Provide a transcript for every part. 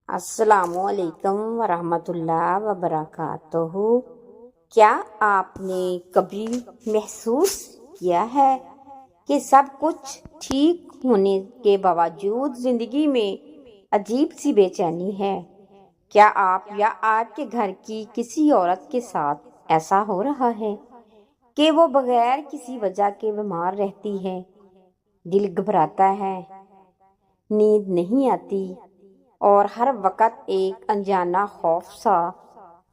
السلام علیکم ورحمۃ اللہ وبرکاتہ۔ کیا آپ نے کبھی محسوس کیا ہے کہ سب کچھ ٹھیک ہونے کے باوجود زندگی میں عجیب سی بے چینی ہے؟ کیا آپ یا آپ کے گھر کی کسی عورت کے ساتھ ایسا ہو رہا ہے کہ وہ بغیر کسی وجہ کے بیمار رہتی ہے، دل گھبراتا ہے، نیند نہیں آتی اور ہر وقت ایک انجانا خوف سا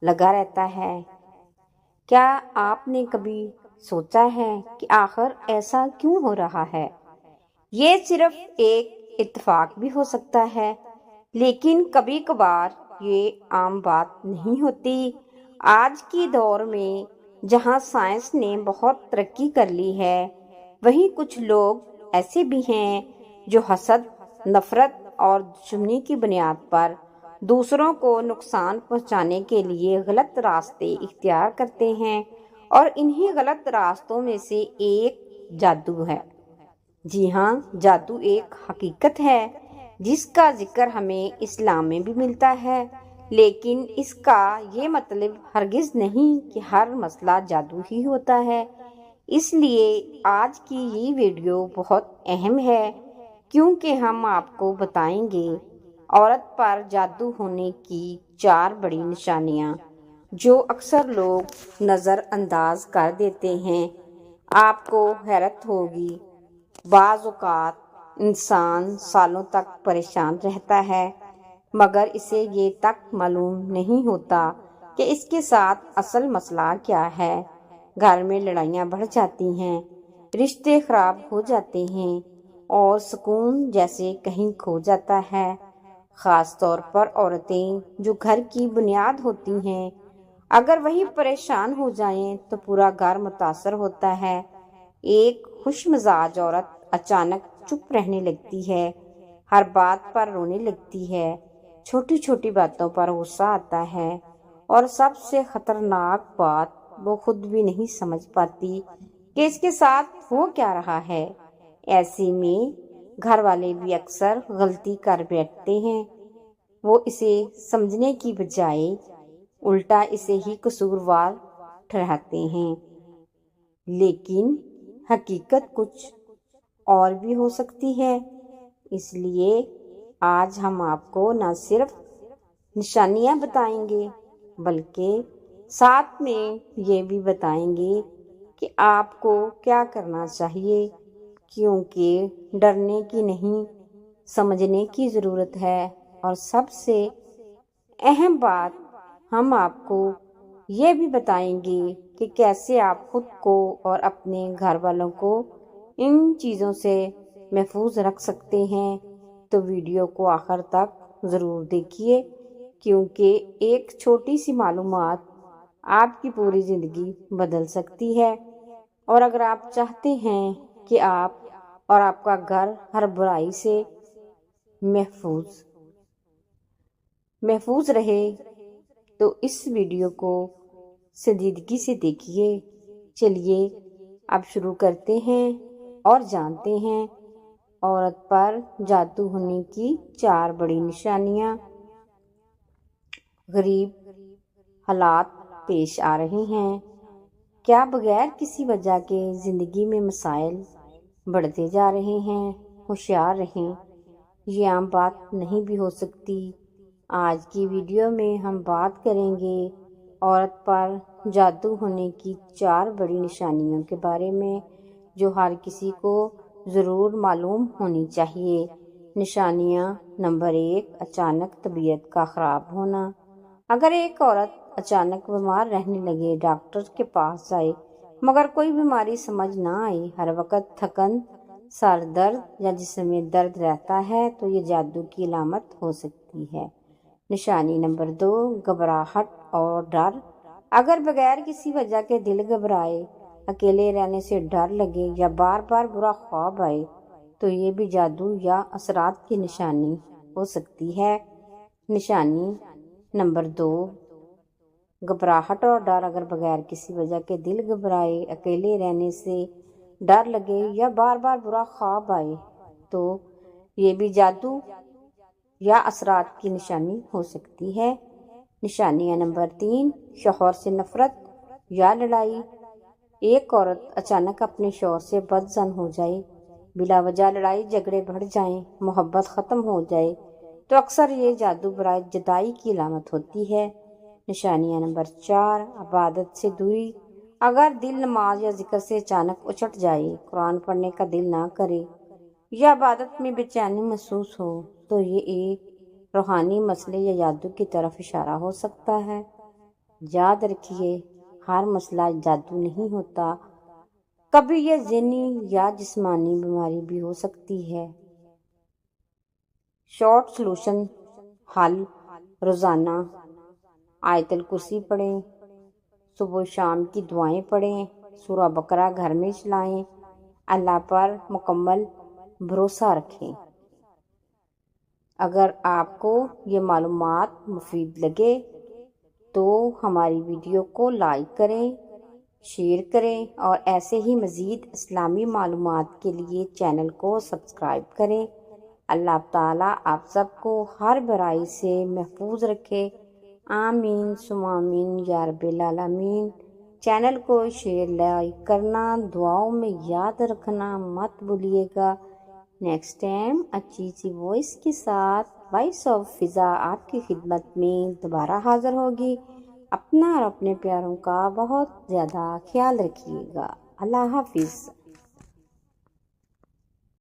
لگا رہتا ہے؟ کیا آپ نے کبھی سوچا ہے کہ آخر ایسا کیوں ہو رہا ہے؟ یہ صرف ایک اتفاق بھی ہو سکتا ہے، لیکن کبھی کبھار یہ عام بات نہیں ہوتی۔ آج کی دور میں جہاں سائنس نے بہت ترقی کر لی ہے، وہیں کچھ لوگ ایسے بھی ہیں جو حسد، نفرت اور دشمنی کی بنیاد پر دوسروں کو نقصان پہنچانے کے لیے غلط راستے اختیار کرتے ہیں، اور انہی غلط راستوں میں سے ایک جادو ہے۔ جی ہاں، جادو ایک حقیقت ہے جس کا ذکر ہمیں اسلام میں بھی ملتا ہے، لیکن اس کا یہ مطلب ہرگز نہیں کہ ہر مسئلہ جادو ہی ہوتا ہے۔ اس لیے آج کی یہ ویڈیو بہت اہم ہے، کیونکہ ہم آپ کو بتائیں گے عورت پر جادو ہونے کی 4 بڑی نشانیاں جو اکثر لوگ نظر انداز کر دیتے ہیں۔ آپ کو حیرت ہوگی، بعض اوقات انسان سالوں تک پریشان رہتا ہے مگر اسے یہ تک معلوم نہیں ہوتا کہ اس کے ساتھ اصل مسئلہ کیا ہے۔ گھر میں لڑائیاں بڑھ جاتی ہیں، رشتے خراب ہو جاتے ہیں اور سکون جیسے کہیں کھو جاتا ہے۔ خاص طور پر عورتیں جو گھر کی بنیاد ہوتی ہیں، اگر وہی پریشان ہو جائیں تو پورا گھر متاثر ہوتا ہے۔ ایک خوش مزاج عورت اچانک چپ رہنے لگتی ہے، ہر بات پر رونے لگتی ہے، چھوٹی چھوٹی باتوں پر غصہ آتا ہے، اور سب سے خطرناک بات، وہ خود بھی نہیں سمجھ پاتی کہ اس کے ساتھ ہو کیا رہا ہے۔ ایسے میں گھر والے بھی اکثر غلطی کر بیٹھتے ہیں، وہ اسے سمجھنے کی بجائے الٹا اسے ہی قصوروار ٹھہراتے ہیں۔ لیکن حقیقت کچھ اور بھی ہو سکتی ہے۔ اس لیے آج ہم آپ کو نہ صرف نشانیاں بتائیں گے بلکہ ساتھ میں یہ بھی بتائیں گے کہ آپ کو کیا کرنا چاہیے، کیونکہ ڈرنے کی نہیں، سمجھنے کی ضرورت ہے۔ اور سب سے اہم بات، ہم آپ کو یہ بھی بتائیں گے کہ کیسے آپ خود کو اور اپنے گھر والوں کو ان چیزوں سے محفوظ رکھ سکتے ہیں۔ تو ویڈیو کو آخر تک ضرور دیکھیے، کیونکہ ایک چھوٹی سی معلومات آپ کی پوری زندگی بدل سکتی ہے۔ اور اگر آپ چاہتے ہیں کہ آپ اور آپ کا گھر ہر برائی سے محفوظ رہے تو اس ویڈیو کو سنجیدگی سے دیکھیے۔ چلیے اب شروع کرتے ہیں اور جانتے ہیں عورت پر جادو ہونے کی 4 بڑی نشانیاں۔ غریب حالات پیش آ رہے ہیں۔ کیا بغیر کسی وجہ کے زندگی میں مسائل بڑھتے جا رہے ہیں؟ ہوشیار رہیں، یہ عام بات نہیں بھی ہو سکتی۔ آج کی ویڈیو میں ہم بات کریں گے عورت پر جادو ہونے کی 4 بڑی نشانیوں کے بارے میں، جو ہر کسی کو ضرور معلوم ہونی چاہیے۔ نشانیاں نمبر 1، اچانک طبیعت کا خراب ہونا۔ اگر ایک عورت اچانک بیمار رہنے لگے، ڈاکٹر کے پاس جائے مگر کوئی بیماری سمجھ نہ آئی، ہر وقت تھکن، سر درد یا جسم میں درد رہتا ہے، تو یہ جادو کی علامت ہو سکتی ہے۔ نشانی نمبر 2، گھبراہٹ اور ڈر۔ اگر بغیر کسی وجہ کے دل گھبرائے، اکیلے رہنے سے ڈر لگے یا بار بار برا خواب آئے، تو یہ بھی جادو یا اثرات کی نشانی ہو سکتی ہے۔ نشانی نمبر 2، گھبراہٹ اور ڈر۔ اگر بغیر کسی وجہ کے دل گھبرائے، اکیلے رہنے سے ڈر لگے یا بار بار برا خواب آئے، تو یہ بھی جادو یا اثرات کی نشانی ہو سکتی ہے۔ نشانیاں نمبر 3، شوہر سے نفرت یا لڑائی۔ ایک عورت اچانک اپنے شوہر سے بدظن ہو جائے، بلا وجہ لڑائی جھگڑے بڑھ جائیں، محبت ختم ہو جائے تو اکثر یہ جادو برائے جدائی کی علامت ہوتی ہے۔ نشانیاں نمبر 4، عبادت سے دوری۔ اگر دل نماز یا ذکر سے اچانک اچٹ جائے، قرآن پڑھنے کا دل نہ کرے یا عبادت میں بے چینی محسوس ہو تو یہ ایک روحانی مسئلے یا جادو کی طرف اشارہ ہو سکتا ہے۔ یاد رکھیے، ہر مسئلہ جادو نہیں ہوتا، کبھی یہ ذہنی یا جسمانی بیماری بھی ہو سکتی ہے۔ شارٹ سلوشن حل: روزانہ آیت الکرسی پڑھیں، صبح و شام کی دعائیں پڑھیں، سورہ بقرہ گھر میں چلائیں، اللہ پر مکمل بھروسہ رکھیں۔ اگر آپ کو یہ معلومات مفید لگے تو ہماری ویڈیو کو لائک کریں، شیئر کریں اور ایسے ہی مزید اسلامی معلومات کے لیے چینل کو سبسکرائب کریں۔ اللہ تعالیٰ آپ سب کو ہر برائی سے محفوظ رکھے، آمین ثم آمین یا رب العالمین۔ چینل کو شیئر لائک کرنا، دعاؤں میں یاد رکھنا مت بھولیے گا۔ نیکسٹ ٹائم اچھی سی وائس کے ساتھ وائس آف فضا آپ کی خدمت میں دوبارہ حاضر ہوگی۔ اپنا اور اپنے پیاروں کا بہت زیادہ خیال رکھیے گا۔ اللہ حافظ۔